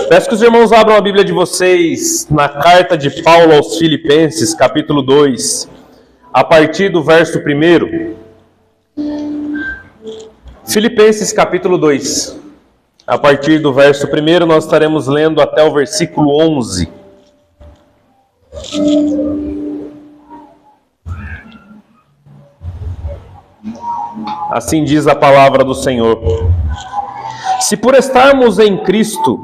Peço que os irmãos abram a Bíblia de vocês na carta de Paulo aos Filipenses, capítulo 2, a partir do verso 1. Filipenses, capítulo 2, a partir do verso 1, nós estaremos lendo até o versículo 11. Assim diz a palavra do Senhor. Se por estarmos em Cristo,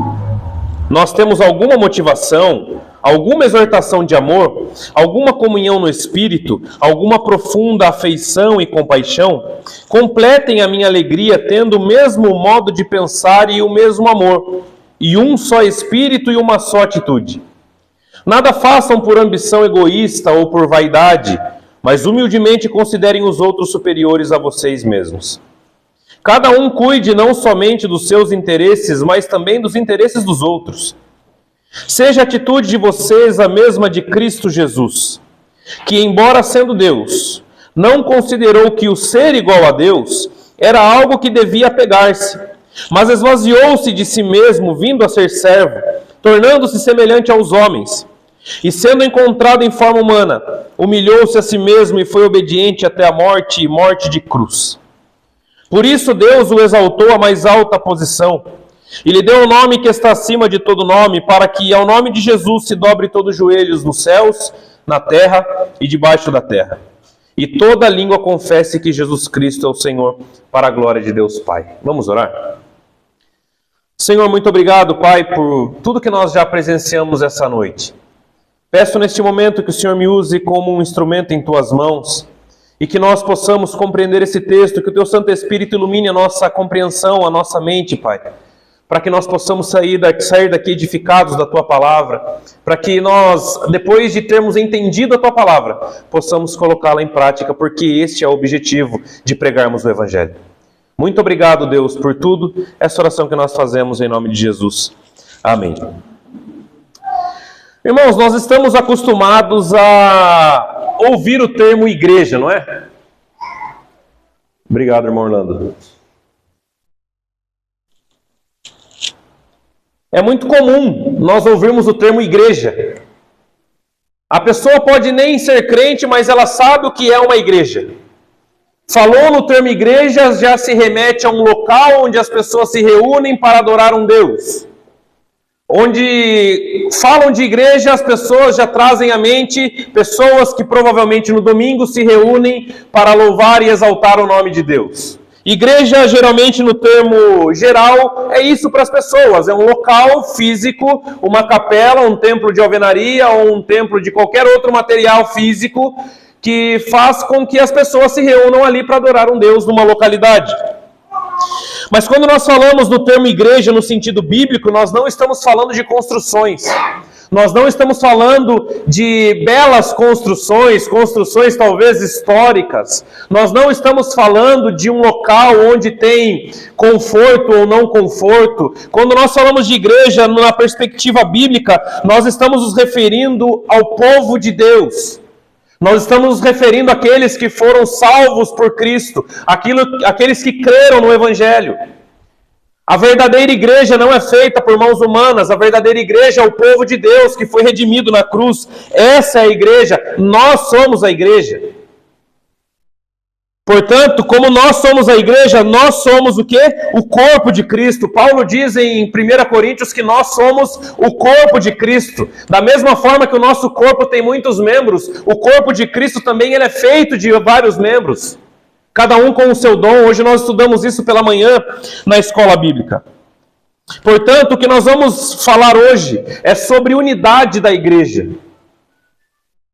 nós temos alguma motivação, alguma exortação de amor, alguma comunhão no Espírito, alguma profunda afeição e compaixão, completem a minha alegria tendo o mesmo modo de pensar e o mesmo amor, e um só Espírito e uma só atitude. Nada façam por ambição egoísta ou por vaidade, mas humildemente considerem os outros superiores a vocês mesmos. Cada um cuide não somente dos seus interesses, mas também dos interesses dos outros. Seja a atitude de vocês a mesma de Cristo Jesus, que, embora sendo Deus, não considerou que o ser igual a Deus era algo que devia apegar-se, mas esvaziou-se de si mesmo, vindo a ser servo, tornando-se semelhante aos homens. E sendo encontrado em forma humana, humilhou-se a si mesmo e foi obediente até a morte e morte de cruz. Por isso Deus o exaltou à mais alta posição e lhe deu um nome que está acima de todo nome, para que ao nome de Jesus se dobre todos os joelhos nos céus, na terra e debaixo da terra. E toda língua confesse que Jesus Cristo é o Senhor, para a glória de Deus Pai. Vamos orar? Senhor, muito obrigado, Pai, por tudo que nós já presenciamos essa noite. Peço neste momento que o Senhor me use como um instrumento em Tuas mãos, e que nós possamos compreender esse texto, que o Teu Santo Espírito ilumine a nossa compreensão, a nossa mente, Pai, para que nós possamos sair daqui edificados da Tua Palavra, para que nós, depois de termos entendido a Tua Palavra, possamos colocá-la em prática, porque este é o objetivo de pregarmos o Evangelho. Muito obrigado, Deus, por tudo, essa oração que nós fazemos em nome de Jesus. Amém. Irmãos, nós estamos acostumados a ouvir o termo igreja, não é? Obrigado, irmão Orlando. É muito comum nós ouvirmos o termo igreja. A pessoa pode nem ser crente, mas ela sabe o que é uma igreja. Falou no termo igreja, já se remete a um local onde as pessoas se reúnem para adorar um Deus. Onde falam de igreja, as pessoas já trazem à mente pessoas que provavelmente no domingo se reúnem para louvar e exaltar o nome de Deus. Igreja, geralmente no termo geral, é isso para as pessoas. É um local físico, uma capela, um templo de alvenaria ou um templo de qualquer outro material físico que faz com que as pessoas se reúnam ali para adorar um Deus numa localidade. Mas quando nós falamos do termo igreja no sentido bíblico, nós não estamos falando de construções. Nós não estamos falando de belas construções talvez históricas. Nós não estamos falando de um local onde tem conforto ou não conforto. Quando nós falamos de igreja na perspectiva bíblica, nós estamos nos referindo ao povo de Deus. Nós estamos nos referindo àqueles que foram salvos por Cristo, aqueles que creram no Evangelho. A verdadeira igreja não é feita por mãos humanas, a verdadeira igreja é o povo de Deus que foi redimido na cruz. Essa é a igreja, nós somos a igreja. Portanto, como nós somos a igreja, nós somos o quê? O corpo de Cristo. Paulo diz em 1 Coríntios que nós somos o corpo de Cristo. Da mesma forma que o nosso corpo tem muitos membros, o corpo de Cristo também ele é feito de vários membros. Cada um com o seu dom. Hoje nós estudamos isso pela manhã na escola bíblica. Portanto, o que nós vamos falar hoje é sobre unidade da igreja.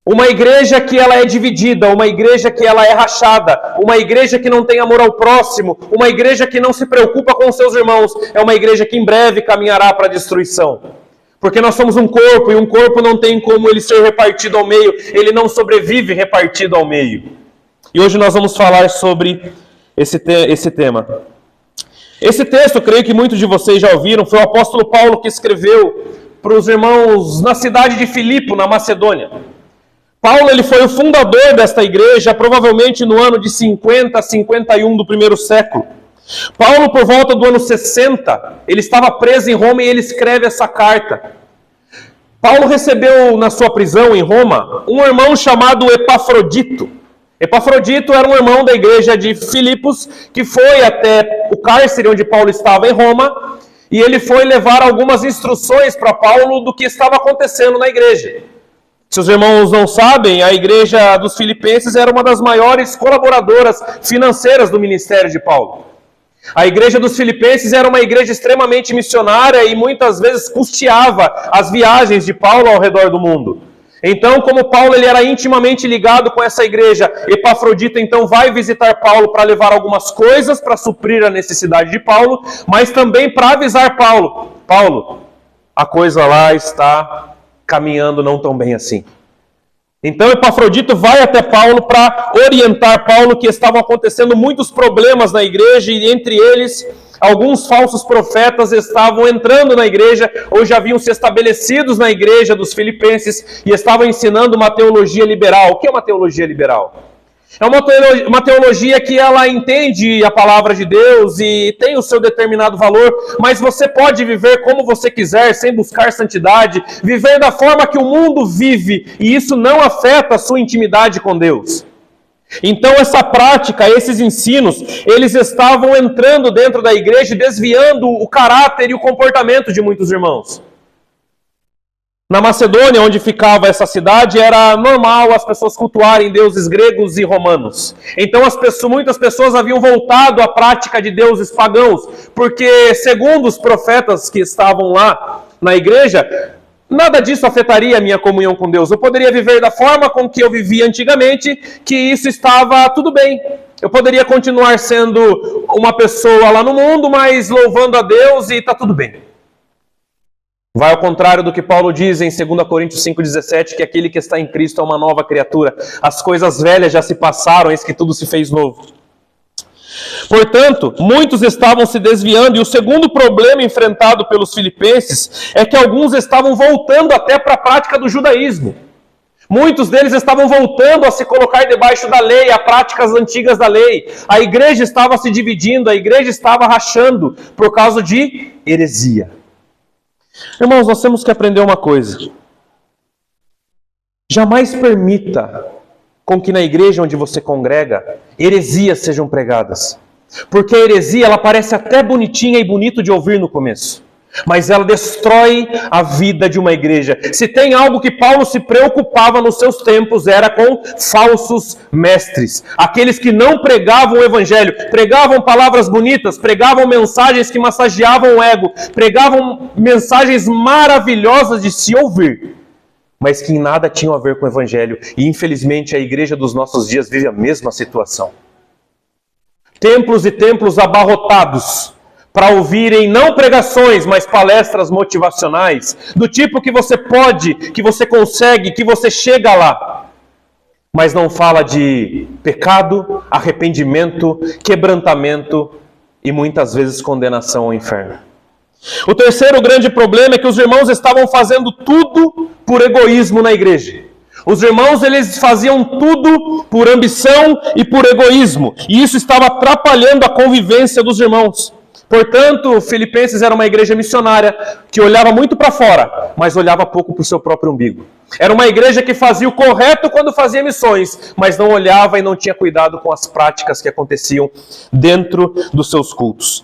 Uma igreja que ela é dividida, uma igreja que ela é rachada, uma igreja que não tem amor ao próximo, uma igreja que não se preocupa com os seus irmãos, é uma igreja que em breve caminhará para a destruição. Porque nós somos um corpo, e um corpo não tem como ele ser repartido ao meio, ele não sobrevive repartido ao meio. E hoje nós vamos falar sobre esse tema. Esse texto, eu creio que muitos de vocês já ouviram, foi o apóstolo Paulo que escreveu para os irmãos na cidade de Filipe, na Macedônia. Paulo ele foi o fundador desta igreja, provavelmente no ano de 50 a 51 do primeiro século. Paulo, por volta do ano 60, ele estava preso em Roma e ele escreve essa carta. Paulo recebeu na sua prisão em Roma um irmão chamado Epafrodito. Epafrodito era um irmão da igreja de Filipos que foi até o cárcere onde Paulo estava em Roma e ele foi levar algumas instruções para Paulo do que estava acontecendo na igreja. Se os irmãos não sabem, a igreja dos Filipenses era uma das maiores colaboradoras financeiras do ministério de Paulo. A igreja dos Filipenses era uma igreja extremamente missionária e muitas vezes custeava as viagens de Paulo ao redor do mundo. Então, como Paulo ele era intimamente ligado com essa igreja, Epafrodito então vai visitar Paulo para levar algumas coisas para suprir a necessidade de Paulo, mas também para avisar Paulo: Paulo, a coisa lá está caminhando não tão bem assim. Então Epafrodito vai até Paulo para orientar Paulo que estavam acontecendo muitos problemas na igreja e entre eles alguns falsos profetas estavam entrando na igreja ou já haviam se estabelecidos na igreja dos Filipenses e estavam ensinando uma teologia liberal. O que é uma teologia liberal? É uma teologia que ela entende a palavra de Deus e tem o seu determinado valor, mas você pode viver como você quiser, sem buscar santidade, viver da forma que o mundo vive, e isso não afeta a sua intimidade com Deus. Então essa prática, esses ensinos, eles estavam entrando dentro da igreja e desviando o caráter e o comportamento de muitos irmãos. Na Macedônia, onde ficava essa cidade, era normal as pessoas cultuarem deuses gregos e romanos. Então muitas pessoas haviam voltado à prática de deuses pagãos, porque segundo os profetas que estavam lá na igreja, nada disso afetaria a minha comunhão com Deus. Eu poderia viver da forma com que eu vivia antigamente, que isso estava tudo bem. Eu poderia continuar sendo uma pessoa lá no mundo, mas louvando a Deus e está tudo bem. Vai ao contrário do que Paulo diz em 2 Coríntios 5,17, que aquele que está em Cristo é uma nova criatura. As coisas velhas já se passaram, eis que tudo se fez novo. Portanto, muitos estavam se desviando, e o segundo problema enfrentado pelos filipenses é que alguns estavam voltando até para a prática do judaísmo. Muitos deles estavam voltando a se colocar debaixo da lei, a práticas antigas da lei. A igreja estava se dividindo, a igreja estava rachando por causa de heresia. Irmãos, nós temos que aprender uma coisa. Jamais permita com que na igreja onde você congrega, heresias sejam pregadas. Porque a heresia, ela parece até bonitinha e bonito de ouvir no começo. Mas ela destrói a vida de uma igreja. Se tem algo que Paulo se preocupava nos seus tempos, era com falsos mestres. Aqueles que não pregavam o evangelho, pregavam palavras bonitas, pregavam mensagens que massageavam o ego, pregavam mensagens maravilhosas de se ouvir, mas que em nada tinham a ver com o evangelho. E infelizmente a igreja dos nossos dias vive a mesma situação. Templos e templos abarrotados para ouvirem não pregações, mas palestras motivacionais, do tipo que você pode, que você consegue, que você chega lá. Mas não fala de pecado, arrependimento, quebrantamento e muitas vezes condenação ao inferno. O terceiro grande problema é que os irmãos estavam fazendo tudo por egoísmo na igreja. Os irmãos, eles faziam tudo por ambição e por egoísmo. E isso estava atrapalhando a convivência dos irmãos. Portanto, Filipenses era uma igreja missionária que olhava muito para fora, mas olhava pouco para o seu próprio umbigo. Era uma igreja que fazia o correto quando fazia missões, mas não olhava e não tinha cuidado com as práticas que aconteciam dentro dos seus cultos.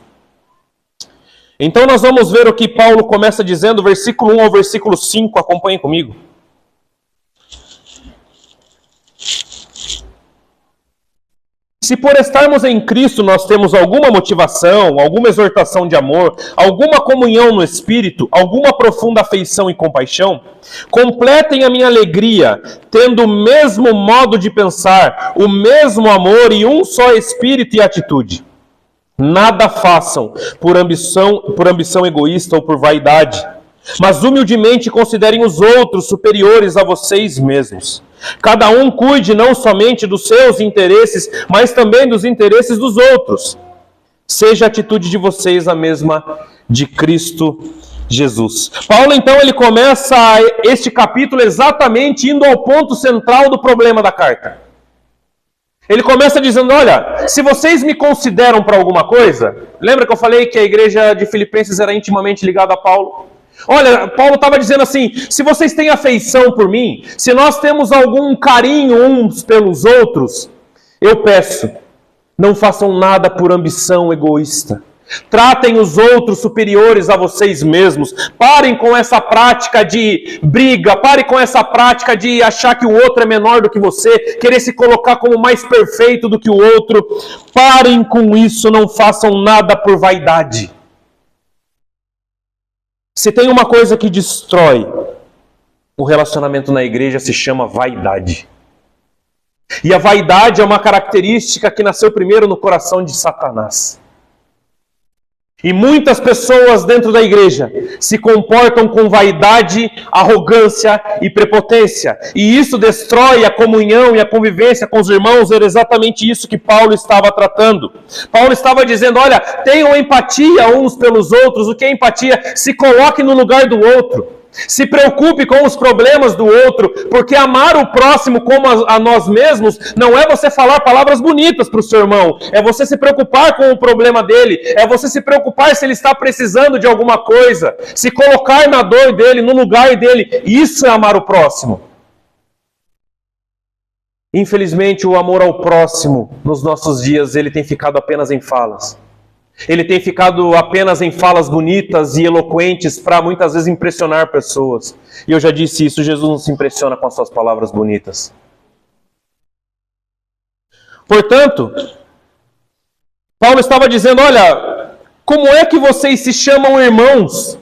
Então nós vamos ver o que Paulo começa dizendo, versículo 1 ao versículo 5, acompanhem comigo. Se por estarmos em Cristo nós temos alguma motivação, alguma exortação de amor, alguma comunhão no Espírito, alguma profunda afeição e compaixão, completem a minha alegria, tendo o mesmo modo de pensar, o mesmo amor e um só Espírito e atitude. Nada façam por ambição egoísta ou por vaidade, mas humildemente considerem os outros superiores a vocês mesmos. Cada um cuide não somente dos seus interesses, mas também dos interesses dos outros. Seja a atitude de vocês a mesma de Cristo Jesus. Paulo, então, ele começa este capítulo exatamente indo ao ponto central do problema da carta. Ele começa dizendo, olha, se vocês me consideram para alguma coisa, lembra que eu falei que a igreja de Filipenses era intimamente ligada a Paulo? Olha, Paulo estava dizendo assim, se vocês têm afeição por mim, se nós temos algum carinho uns pelos outros, eu peço, não façam nada por ambição egoísta. Tratem os outros superiores a vocês mesmos. Parem com essa prática de briga. Parem com essa prática de achar que o outro é menor do que você. Querer se colocar como mais perfeito do que o outro. Parem com isso. Não façam nada por vaidade. Se tem uma coisa que destrói o relacionamento na igreja, se chama vaidade. E a vaidade é uma característica que nasceu primeiro no coração de Satanás. E muitas pessoas dentro da igreja se comportam com vaidade, arrogância e prepotência. E isso destrói a comunhão e a convivência com os irmãos. Era exatamente isso que Paulo estava tratando. Paulo estava dizendo, olha, tenham empatia uns pelos outros. O que é empatia? Se coloque no lugar do outro. Se preocupe com os problemas do outro, porque amar o próximo como a nós mesmos não é você falar palavras bonitas para o seu irmão, é você se preocupar com o problema dele, é você se preocupar se ele está precisando de alguma coisa, se colocar na dor dele, no lugar dele. Isso é amar o próximo. Infelizmente, o amor ao próximo nos nossos dias ele tem ficado apenas em falas. Ele tem ficado apenas em falas bonitas e eloquentes para muitas vezes impressionar pessoas. E eu já disse isso, Jesus não se impressiona com as suas palavras bonitas. Portanto, Paulo estava dizendo, olha, como é que vocês se chamam irmãos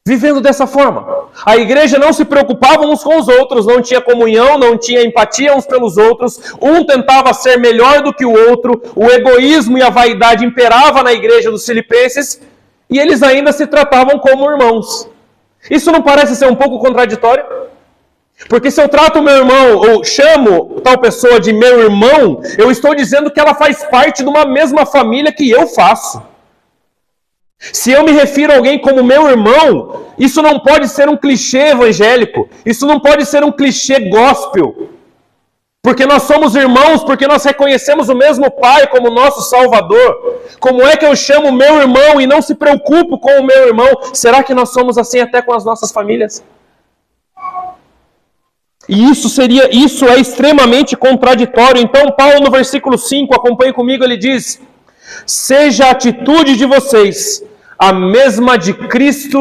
vivendo dessa forma? A igreja não se preocupava uns com os outros, não tinha comunhão, não tinha empatia uns pelos outros, um tentava ser melhor do que o outro, o egoísmo e a vaidade imperava na igreja dos Filipenses, e eles ainda se tratavam como irmãos. Isso não parece ser um pouco contraditório? Porque se eu trato o meu irmão, ou chamo tal pessoa de meu irmão, eu estou dizendo que ela faz parte de uma mesma família que eu faço. Se eu me refiro a alguém como meu irmão, isso não pode ser um clichê evangélico, isso não pode ser um clichê gospel, porque nós somos irmãos, porque nós reconhecemos o mesmo Pai como nosso Salvador. Como é que eu chamo meu irmão e não se preocupo com o meu irmão? Será que nós somos assim até com as nossas famílias? E isso é extremamente contraditório. Então Paulo no versículo 5, acompanhe comigo, ele diz: seja a atitude de vocês a mesma de Cristo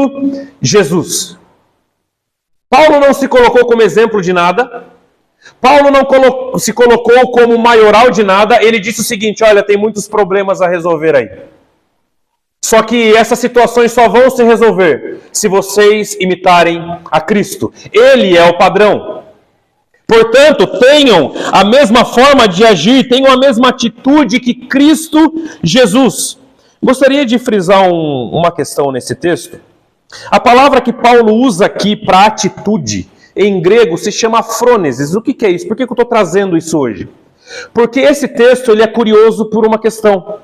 Jesus. Paulo não se colocou como exemplo de nada. Paulo não se colocou como maioral de nada. Ele disse o seguinte, olha, tem muitos problemas a resolver aí. Só que essas situações só vão se resolver se vocês imitarem a Cristo. Ele é o padrão. Portanto, tenham a mesma forma de agir, tenham a mesma atitude que Cristo Jesus. Gostaria de frisar uma questão nesse texto. A palavra que Paulo usa aqui para atitude, em grego, se chama frônesis. O que é isso? Por que eu estou trazendo isso hoje? Porque esse texto ele é curioso por uma questão.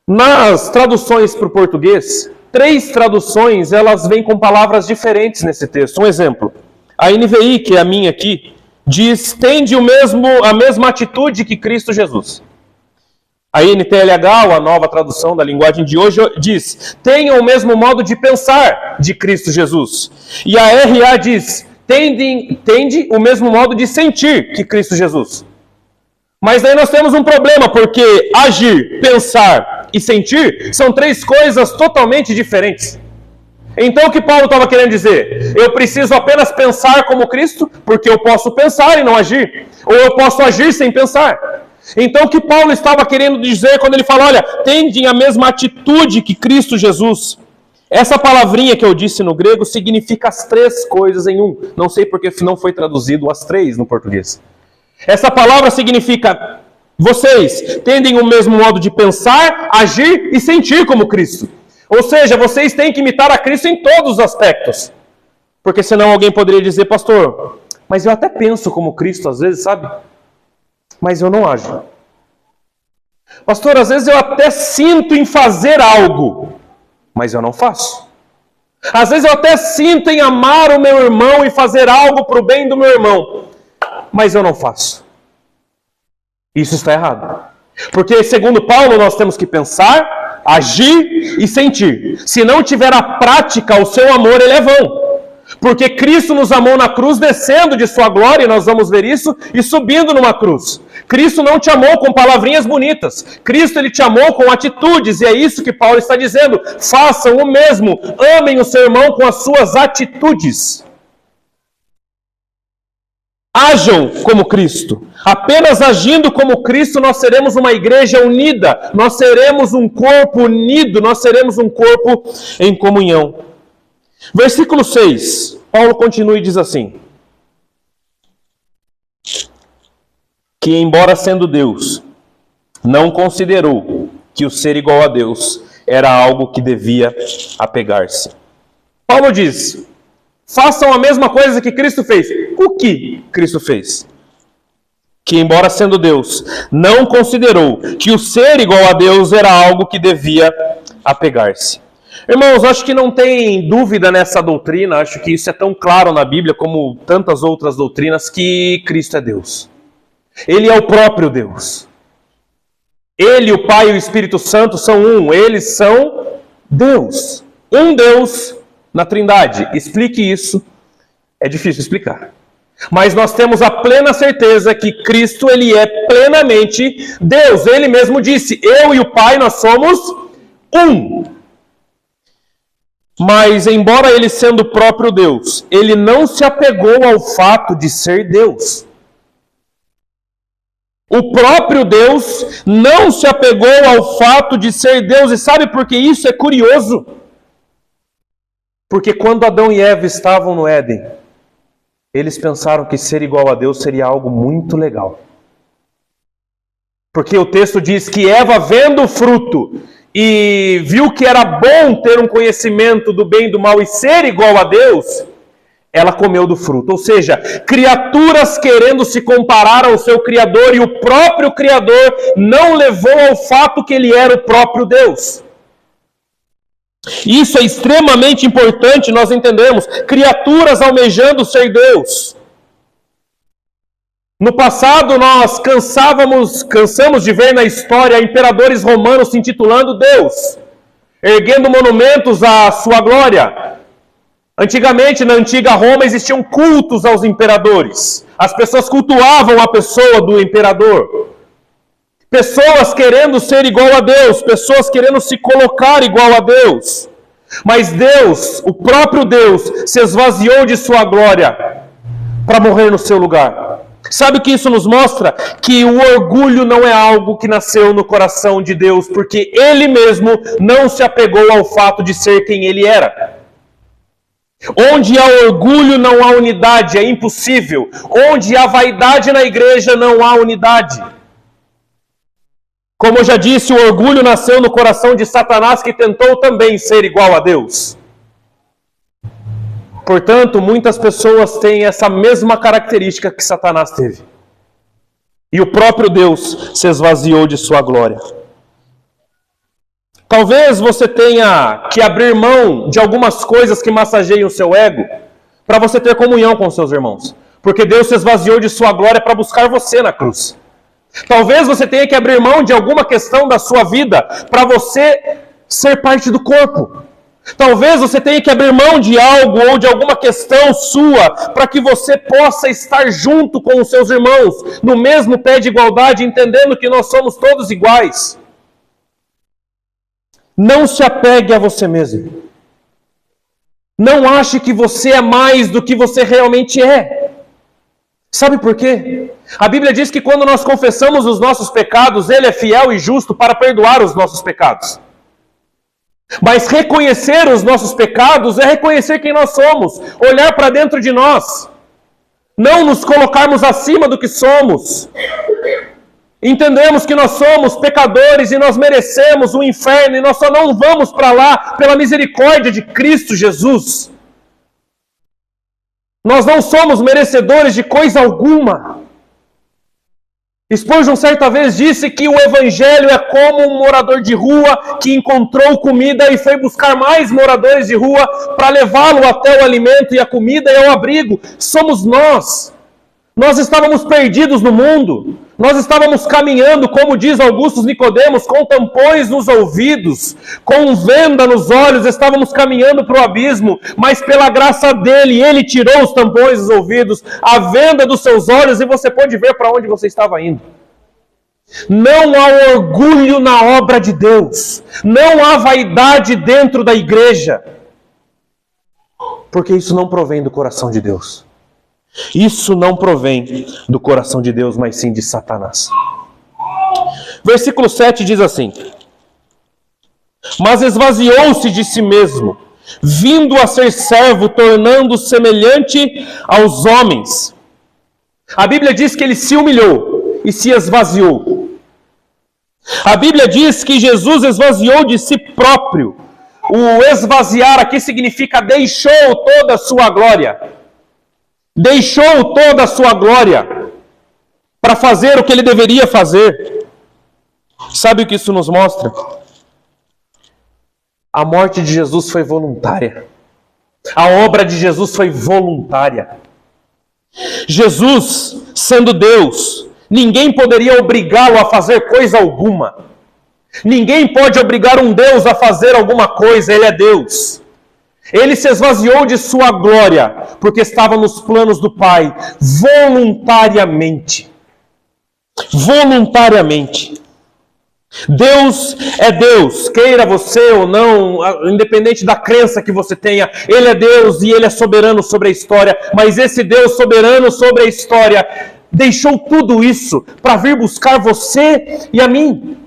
Nas traduções para o português, 3 traduções elas vêm com palavras diferentes nesse texto. Um exemplo. A NVI, que é a minha aqui, diz, tende a mesma atitude que Cristo Jesus. A NTLH, ou a nova tradução da linguagem de hoje, diz, tenham o mesmo modo de pensar de Cristo Jesus. E a RA diz, tende o mesmo modo de sentir que Cristo Jesus. Mas daí nós temos um problema, porque agir, pensar e sentir são 3 coisas totalmente diferentes. Então o que Paulo estava querendo dizer? Eu preciso apenas pensar como Cristo, porque eu posso pensar e não agir. Ou eu posso agir sem pensar. Então o que Paulo estava querendo dizer quando ele fala, olha, tendem a mesma atitude que Cristo Jesus. Essa palavrinha que eu disse no grego significa as 3 coisas em um. Não sei porque não foi traduzido as 3 no português. Essa palavra significa, vocês tendem o mesmo modo de pensar, agir e sentir como Cristo. Ou seja, vocês têm que imitar a Cristo em todos os aspectos. Porque senão alguém poderia dizer, pastor, mas eu até penso como Cristo às vezes, sabe? Mas eu não ajo. Pastor, às vezes eu até sinto em fazer algo, mas eu não faço. Às vezes eu até sinto em amar o meu irmão e fazer algo para o bem do meu irmão, mas eu não faço. Isso está errado. Porque, segundo Paulo, nós temos que pensar, agir e sentir. Se não tiver a prática, o seu amor, ele é vão. Porque Cristo nos amou na cruz, descendo de sua glória, e nós vamos ver isso, e subindo numa cruz. Cristo não te amou com palavrinhas bonitas. Cristo, ele te amou com atitudes, e é isso que Paulo está dizendo. Façam o mesmo, amem o seu irmão com as suas atitudes. Ajam como Cristo. Apenas agindo como Cristo nós seremos uma igreja unida. Nós seremos um corpo unido. Nós seremos um corpo em comunhão. Versículo 6. Paulo continua e diz assim: que embora sendo Deus, não considerou que o ser igual a Deus era algo que devia apegar-se. Paulo diz: façam a mesma coisa que Cristo fez. O que Cristo fez? Que, embora sendo Deus, não considerou que o ser igual a Deus era algo que devia apegar-se. Irmãos, acho que não tem dúvida nessa doutrina, acho que isso é tão claro na Bíblia como tantas outras doutrinas, que Cristo é Deus. Ele é o próprio Deus. Ele, o Pai e o Espírito Santo são um, eles são Deus. Um Deus na Trindade. Explique isso, é difícil explicar. Mas nós temos a plena certeza que Cristo, ele é plenamente Deus. Ele mesmo disse: eu e o Pai, nós somos um. Mas, embora ele sendo o próprio Deus, ele não se apegou ao fato de ser Deus. O próprio Deus não se apegou ao fato de ser Deus. E sabe por que isso é curioso? Porque quando Adão e Eva estavam no Éden, eles pensaram que ser igual a Deus seria algo muito legal. Porque o texto diz que Eva, vendo o fruto e viu que era bom ter um conhecimento do bem e do mal e ser igual a Deus, ela comeu do fruto. Ou seja, criaturas querendo se comparar ao seu Criador, e o próprio Criador não levou ao fato que ele era o próprio Deus. Isso é extremamente importante nós entendermos. Criaturas almejando ser Deus. No passado nós cansamos de ver na história imperadores romanos se intitulando Deus, erguendo monumentos à sua glória. Antigamente, na antiga Roma, existiam cultos aos imperadores. As pessoas cultuavam a pessoa do imperador. Pessoas querendo ser igual a Deus, pessoas querendo se colocar igual a Deus. Mas Deus, o próprio Deus, se esvaziou de sua glória para morrer no seu lugar. Sabe o que isso nos mostra? Que o orgulho não é algo que nasceu no coração de Deus, porque Ele mesmo não se apegou ao fato de ser quem Ele era. Onde há orgulho não há unidade, é impossível. Onde há vaidade na igreja não há unidade. Como eu já disse, o orgulho nasceu no coração de Satanás, que tentou também ser igual a Deus. Portanto, muitas pessoas têm essa mesma característica que Satanás teve. E o próprio Deus se esvaziou de sua glória. Talvez você tenha que abrir mão de algumas coisas que massageiam o seu ego para você ter comunhão com os seus irmãos. Porque Deus se esvaziou de sua glória para buscar você na cruz. Talvez você tenha que abrir mão de alguma questão da sua vida para você ser parte do corpo. Talvez você tenha que abrir mão de algo ou de alguma questão sua para que você possa estar junto com os seus irmãos, no mesmo pé de igualdade, entendendo que nós somos todos iguais. Não se apegue a você mesmo. Não ache que você é mais do que você realmente é. Sabe por quê? A Bíblia diz que quando nós confessamos os nossos pecados, Ele é fiel e justo para perdoar os nossos pecados. Mas reconhecer os nossos pecados é reconhecer quem nós somos, olhar para dentro de nós, não nos colocarmos acima do que somos. Entendemos que nós somos pecadores e nós merecemos o inferno, e nós só não vamos para lá pela misericórdia de Cristo Jesus. Nós não somos merecedores de coisa alguma. Spurgeon certa vez disse que o evangelho é como um morador de rua que encontrou comida e foi buscar mais moradores de rua para levá-lo até o alimento e a comida e ao abrigo. Somos nós. Nós estávamos perdidos no mundo. Nós estávamos caminhando, como diz Augusto Nicodemos, com tampões nos ouvidos, com venda nos olhos, estávamos caminhando para o abismo, mas pela graça dele, ele tirou os tampões dos ouvidos, a venda dos seus olhos, e você pôde ver para onde você estava indo. Não há orgulho na obra de Deus, não há vaidade dentro da igreja, porque isso não provém do coração de Deus. Isso não provém do coração de Deus, mas sim de Satanás. Versículo 7 diz assim: mas esvaziou-se de si mesmo, vindo a ser servo, tornando-se semelhante aos homens. A Bíblia diz que ele se humilhou e se esvaziou. A Bíblia diz que Jesus esvaziou de si próprio. O esvaziar aqui significa deixou toda a sua glória. Deixou toda a sua glória para fazer o que ele deveria fazer. Sabe o que isso nos mostra? A morte de Jesus foi voluntária. A obra de Jesus foi voluntária. Jesus, sendo Deus, ninguém poderia obrigá-lo a fazer coisa alguma. Ninguém pode obrigar um Deus a fazer alguma coisa, ele é Deus. Ele se esvaziou de sua glória, porque estava nos planos do Pai, voluntariamente. Voluntariamente. Deus é Deus, queira você ou não, independente da crença que você tenha, Ele é Deus e Ele é soberano sobre a história, mas esse Deus soberano sobre a história deixou tudo isso para vir buscar você e a mim.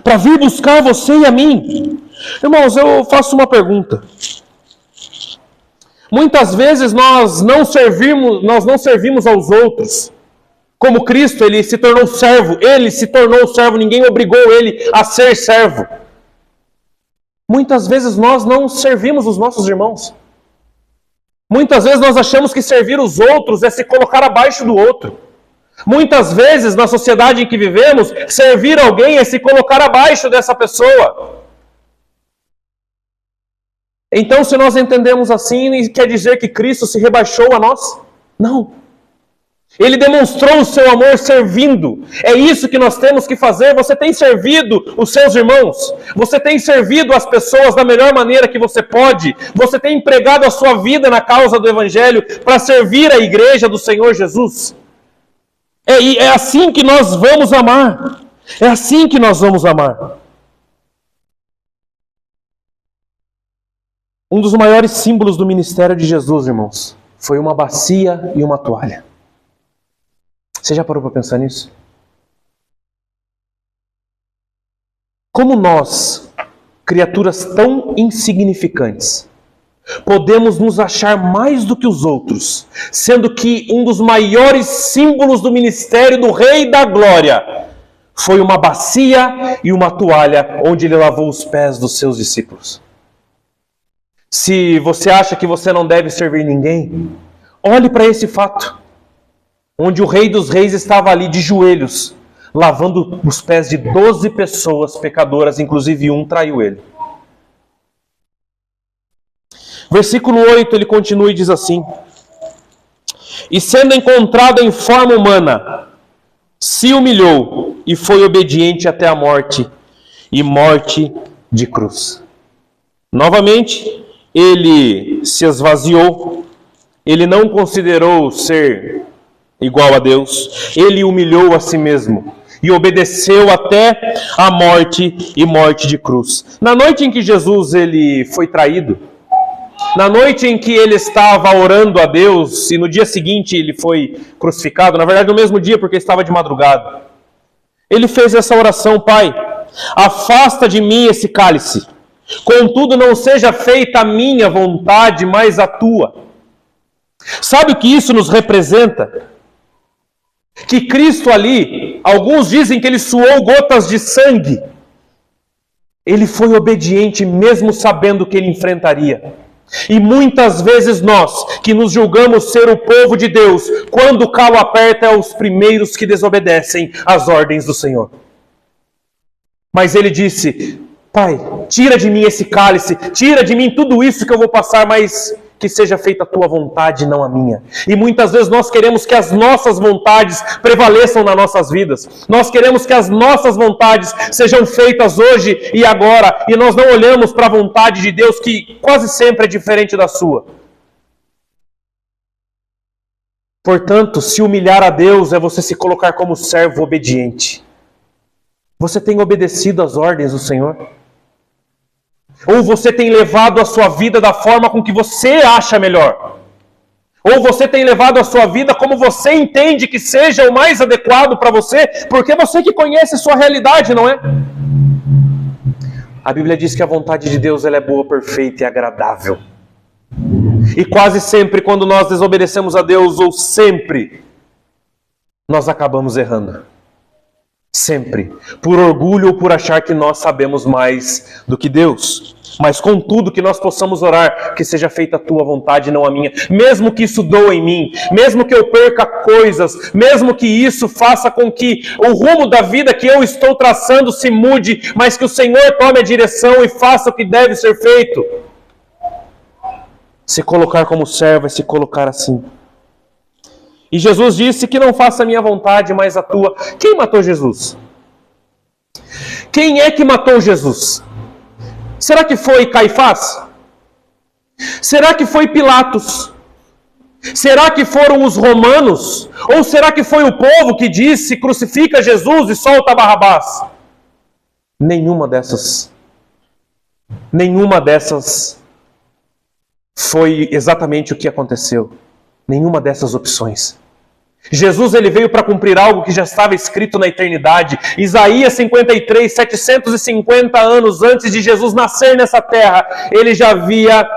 Para vir buscar você e a mim. Irmãos, eu faço uma pergunta. Muitas vezes nós não servimos aos outros. Como Cristo, ele se tornou servo. Ele se tornou servo, ninguém obrigou ele a ser servo. Muitas vezes nós não servimos os nossos irmãos. Muitas vezes nós achamos que servir os outros é se colocar abaixo do outro. Muitas vezes, na sociedade em que vivemos, servir alguém é se colocar abaixo dessa pessoa. Então, se nós entendemos assim, quer dizer que Cristo se rebaixou a nós? Não. Ele demonstrou o seu amor servindo. É isso que nós temos que fazer. Você tem servido os seus irmãos. Você tem servido as pessoas da melhor maneira que você pode. Você tem empregado a sua vida na causa do Evangelho para servir a igreja do Senhor Jesus. É assim que nós vamos amar. É assim que nós vamos amar. Um dos maiores símbolos do ministério de Jesus, irmãos, foi uma bacia e uma toalha. Você já parou para pensar nisso? Como nós, criaturas tão insignificantes, podemos nos achar mais do que os outros, sendo que um dos maiores símbolos do ministério do Rei da Glória foi uma bacia e uma toalha onde ele lavou os pés dos seus discípulos. Se você acha que você não deve servir ninguém, olhe para esse fato, onde o Rei dos Reis estava ali de joelhos, lavando os pés de 12 pessoas pecadoras, inclusive um traiu ele. Versículo 8, ele continua e diz assim: e sendo encontrado em forma humana, se humilhou e foi obediente até a morte, e morte de cruz. Novamente, ele se esvaziou, ele não considerou ser igual a Deus, ele humilhou a si mesmo e obedeceu até a morte e morte de cruz. Na noite em que Jesus ele foi traído, na noite em que ele estava orando a Deus e no dia seguinte ele foi crucificado, na verdade no mesmo dia porque estava de madrugada, ele fez essa oração: Pai, afasta de mim esse cálice, contudo não seja feita a minha vontade, mas a tua. Sabe o que isso nos representa? Que Cristo ali, alguns dizem que ele suou gotas de sangue. Ele foi obediente mesmo sabendo que ele enfrentaria. E muitas vezes nós, que nos julgamos ser o povo de Deus, quando o calo aperta, é os primeiros que desobedecem às ordens do Senhor. Mas ele disse: Pai, tira de mim esse cálice, tira de mim tudo isso que eu vou passar, mas que seja feita a tua vontade, não a minha. E muitas vezes nós queremos que as nossas vontades prevaleçam nas nossas vidas. Nós queremos que as nossas vontades sejam feitas hoje e agora, e nós não olhamos para a vontade de Deus, que quase sempre é diferente da sua. Portanto, se humilhar a Deus é você se colocar como servo obediente. Você tem obedecido às ordens do Senhor? Ou você tem levado a sua vida da forma com que você acha melhor? Ou você tem levado a sua vida como você entende que seja o mais adequado para você, porque você que conhece sua realidade, não é? A Bíblia diz que a vontade de Deus ela é boa, perfeita e agradável. E quase sempre quando nós desobedecemos a Deus, ou sempre, nós acabamos errando. Sempre. Por orgulho ou por achar que nós sabemos mais do que Deus. Mas contudo que nós possamos orar, que seja feita a tua vontade, não a minha. Mesmo que isso doa em mim, mesmo que eu perca coisas, mesmo que isso faça com que o rumo da vida que eu estou traçando se mude, mas que o Senhor tome a direção e faça o que deve ser feito. Se colocar como servo é se colocar assim. E Jesus disse que não faça a minha vontade, mas a tua. Quem matou Jesus? Quem é que matou Jesus? Será que foi Caifás? Será que foi Pilatos? Será que foram os romanos? Ou será que foi o povo que disse crucifica Jesus e solta Barrabás? Nenhuma dessas foi exatamente o que aconteceu. Nenhuma dessas opções. Jesus ele veio para cumprir algo que já estava escrito na eternidade. Isaías 53, 750 anos antes de Jesus nascer nessa terra, ele já havia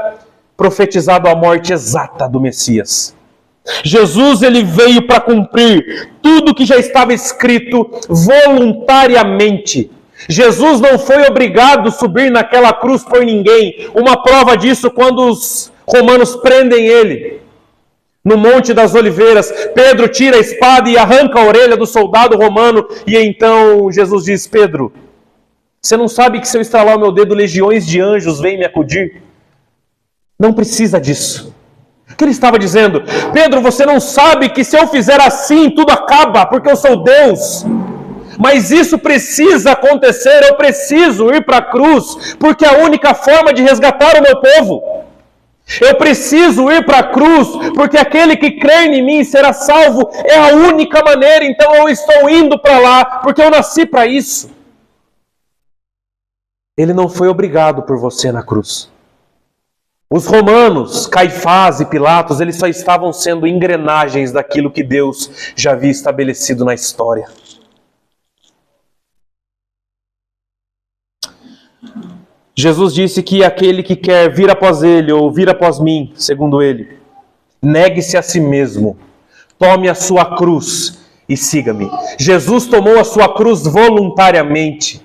profetizado a morte exata do Messias. Jesus ele veio para cumprir tudo que já estava escrito voluntariamente. Jesus não foi obrigado a subir naquela cruz por ninguém. Uma prova disso quando os romanos prendem ele. No Monte das Oliveiras, Pedro tira a espada e arranca a orelha do soldado romano. E então Jesus diz, Pedro, você não sabe que se eu estralar o meu dedo, legiões de anjos vêm me acudir? Não precisa disso. O que ele estava dizendo? Pedro, você não sabe que se eu fizer assim, tudo acaba, porque eu sou Deus. Mas isso precisa acontecer, eu preciso ir para a cruz, porque é a única forma de resgatar o meu povo. Eu preciso ir para a cruz, porque aquele que crê em mim será salvo. É a única maneira, então eu estou indo para lá, porque eu nasci para isso. Ele não foi obrigado por você na cruz. Os romanos, Caifás e Pilatos, eles só estavam sendo engrenagens daquilo que Deus já havia estabelecido na história. Jesus disse que aquele que quer vir após ele ou vir após mim, segundo ele, negue-se a si mesmo, tome a sua cruz e siga-me. Jesus tomou a sua cruz voluntariamente.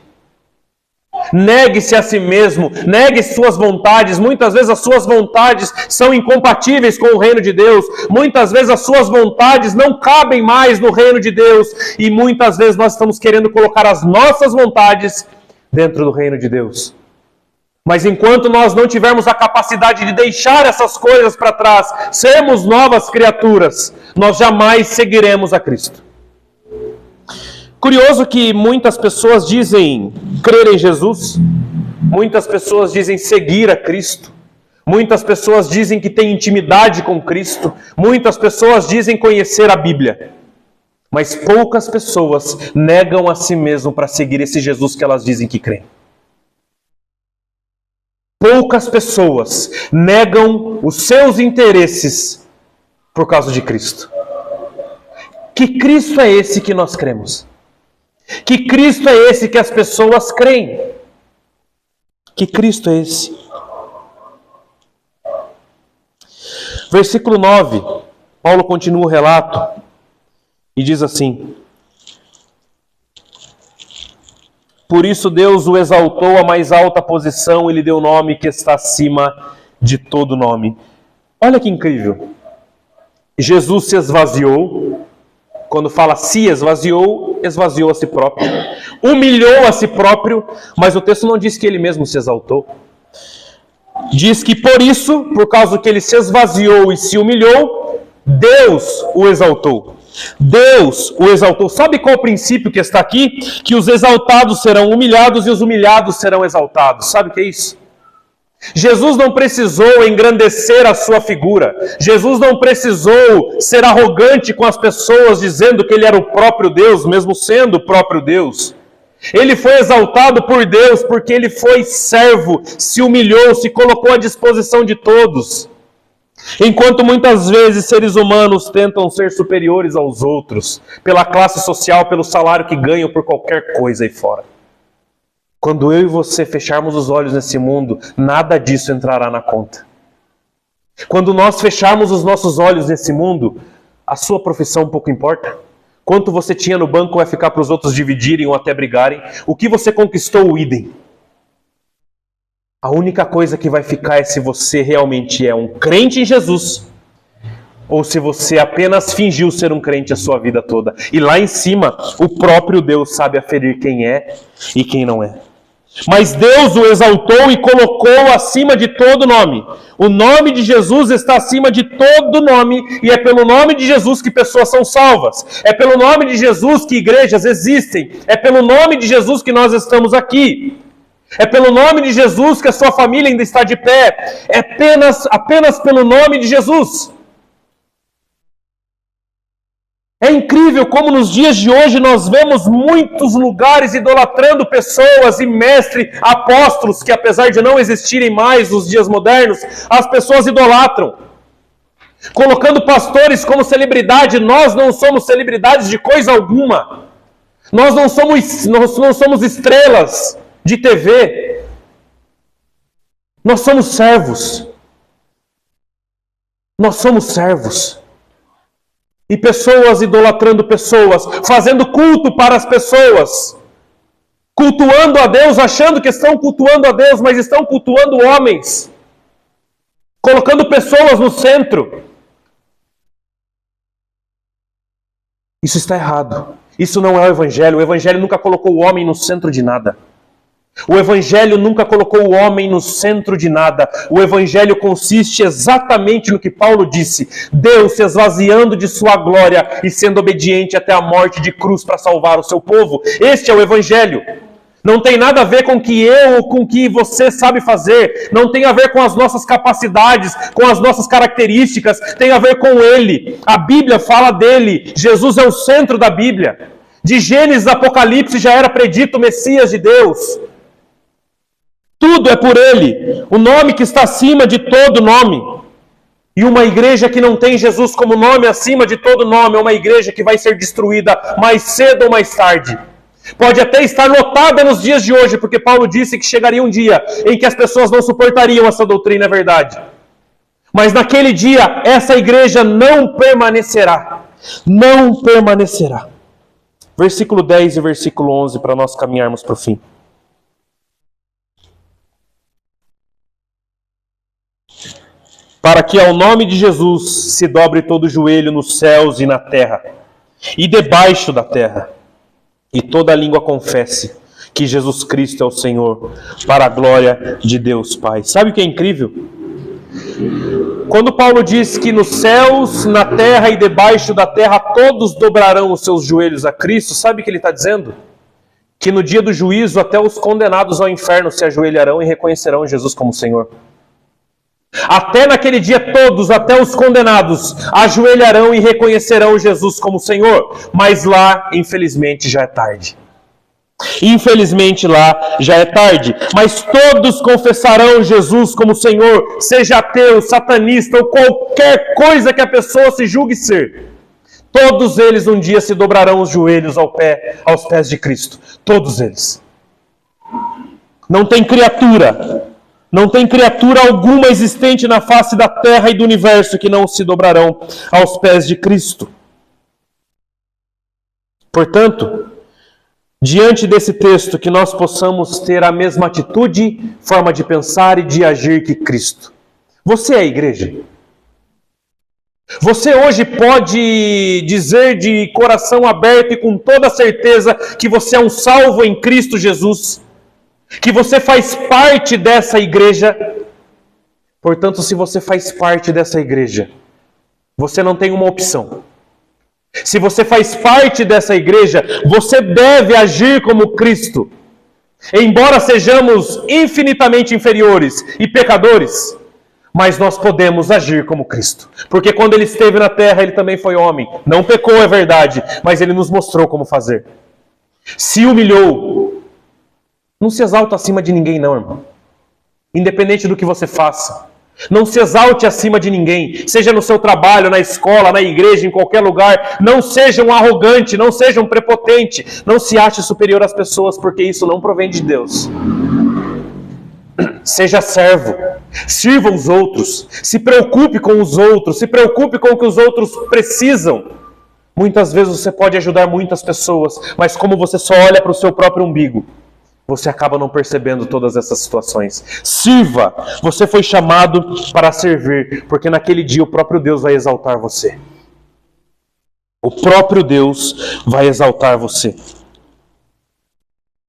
Negue-se a si mesmo, negue suas vontades. Muitas vezes as suas vontades são incompatíveis com o reino de Deus. Muitas vezes as suas vontades não cabem mais no reino de Deus. E muitas vezes nós estamos querendo colocar as nossas vontades dentro do reino de Deus. Mas enquanto nós não tivermos a capacidade de deixar essas coisas para trás, sermos novas criaturas, nós jamais seguiremos a Cristo. Curioso que muitas pessoas dizem crer em Jesus, muitas pessoas dizem seguir a Cristo, muitas pessoas dizem que têm intimidade com Cristo, muitas pessoas dizem conhecer a Bíblia. Mas poucas pessoas negam a si mesmo para seguir esse Jesus que elas dizem que creem. Poucas pessoas negam os seus interesses por causa de Cristo. Que Cristo é esse que nós cremos? Que Cristo é esse que as pessoas creem? Que Cristo é esse? Versículo 9, Paulo continua o relato e diz assim: por isso Deus o exaltou à mais alta posição e lhe deu o nome que está acima de todo nome. Olha que incrível. Jesus se esvaziou. Quando fala se esvaziou, esvaziou a si próprio. Humilhou a si próprio, mas o texto não diz que ele mesmo se exaltou. diz que por isso, por causa que ele se esvaziou e se humilhou, Deus o exaltou. Deus o exaltou. Sabe qual o princípio que está aqui? Que os exaltados serão humilhados e os humilhados serão exaltados. Sabe o que é isso? Jesus não precisou engrandecer a sua figura. Jesus não precisou ser arrogante com as pessoas, dizendo que ele era o próprio Deus, mesmo sendo o próprio Deus. Ele foi exaltado por Deus porque ele foi servo, se humilhou, se colocou à disposição de todos. Enquanto muitas vezes seres humanos tentam ser superiores aos outros, pela classe social, pelo salário que ganham, por qualquer coisa aí fora. Quando eu e você fecharmos os olhos nesse mundo, nada disso entrará na conta. Quando nós fecharmos os nossos olhos nesse mundo, a sua profissão pouco importa. Quanto você tinha no banco vai ficar para os outros dividirem ou até brigarem. O que você conquistou, o idem. A única coisa que vai ficar é se você realmente é um crente em Jesus ou se você apenas fingiu ser um crente a sua vida toda. E lá em cima, o próprio Deus sabe aferir quem é e quem não é. Mas Deus o exaltou e colocou acima de todo nome. O nome de Jesus está acima de todo nome, e é pelo nome de Jesus que pessoas são salvas. É pelo nome de Jesus que igrejas existem. É pelo nome de Jesus que nós estamos aqui. É pelo nome de Jesus que a sua família ainda está de pé. É apenas pelo nome de Jesus. É incrível como nos dias de hoje nós vemos muitos lugares idolatrando pessoas e mestres, apóstolos, que apesar de não existirem mais nos dias modernos, as pessoas idolatram. Colocando pastores como celebridade. Nós não somos celebridades de coisa alguma. Nós não somos estrelas de TV. Nós somos servos. Nós somos servos. E pessoas idolatrando pessoas, fazendo culto para as pessoas, cultuando a Deus, achando que estão cultuando a Deus, mas estão cultuando homens, colocando pessoas no centro. Isso está errado. Isso não é o Evangelho. O Evangelho nunca colocou o homem no centro de nada. O Evangelho nunca colocou o homem no centro de nada. O Evangelho consiste exatamente no que Paulo disse: Deus se esvaziando de sua glória e sendo obediente até a morte de cruz para salvar o seu povo. Este é o Evangelho. Não tem nada a ver com o que eu ou com o que você sabe fazer. Não tem a ver com as nossas capacidades, com as nossas características. Tem a ver com Ele. A Bíblia fala dele. Jesus é o centro da Bíblia. De Gênesis a Apocalipse já era predito o Messias de Deus. Tudo é por Ele, o nome que está acima de todo nome. E uma igreja que não tem Jesus como nome acima de todo nome é uma igreja que vai ser destruída mais cedo ou mais tarde. Pode até estar lotada nos dias de hoje, porque Paulo disse que chegaria um dia em que as pessoas não suportariam essa doutrina, é verdade. Mas naquele dia, essa igreja não permanecerá. Não permanecerá. Versículo 10 e versículo 11, para nós caminharmos para o fim. Para que ao nome de Jesus se dobre todo o joelho nos céus e na terra, e debaixo da terra, e toda língua confesse que Jesus Cristo é o Senhor, para a glória de Deus Pai. Sabe o que é incrível? Quando Paulo diz que nos céus, na terra e debaixo da terra todos dobrarão os seus joelhos a Cristo, sabe o que ele está dizendo? Que no dia do juízo até os condenados ao inferno se ajoelharão e reconhecerão Jesus como Senhor. Até naquele dia todos, até os condenados, ajoelharão e reconhecerão Jesus como Senhor. Mas lá, infelizmente, já é tarde. Infelizmente lá já é tarde. Mas todos confessarão Jesus como Senhor, seja ateu, satanista ou qualquer coisa que a pessoa se julgue ser. Todos eles um dia se dobrarão os joelhos aos pés de Cristo. Todos eles. Não tem criatura. Não tem criatura alguma existente na face da terra e do universo que não se dobrarão aos pés de Cristo. Portanto, diante desse texto, que nós possamos ter a mesma atitude, forma de pensar e de agir que Cristo. Você é a igreja. Você hoje pode dizer de coração aberto e com toda certeza que você é um salvo em Cristo Jesus. Que você faz parte dessa igreja, Portanto, se você faz parte dessa igreja, você não tem uma opção. Se você faz parte dessa igreja, você deve agir como Cristo. Embora sejamos infinitamente inferiores e pecadores, mas nós podemos agir como Cristo. Porque quando Ele esteve na terra, Ele também foi homem. Não pecou, é verdade, mas Ele nos mostrou como fazer. Se humilhou. Não se exalta acima de ninguém, não, irmão. Independente do que você faça. Não se exalte acima de ninguém. Seja no seu trabalho, na escola, na igreja, em qualquer lugar. Não seja um arrogante, não seja um prepotente. Não se ache superior às pessoas, porque isso não provém de Deus. Seja servo. Sirva os outros. Se preocupe com os outros. Se preocupe com o que os outros precisam. Muitas vezes você pode ajudar muitas pessoas, mas como você só olha para o seu próprio umbigo, você acaba não percebendo todas essas situações. Sirva! Você foi chamado para servir, porque naquele dia o próprio Deus vai exaltar você. O próprio Deus vai exaltar você.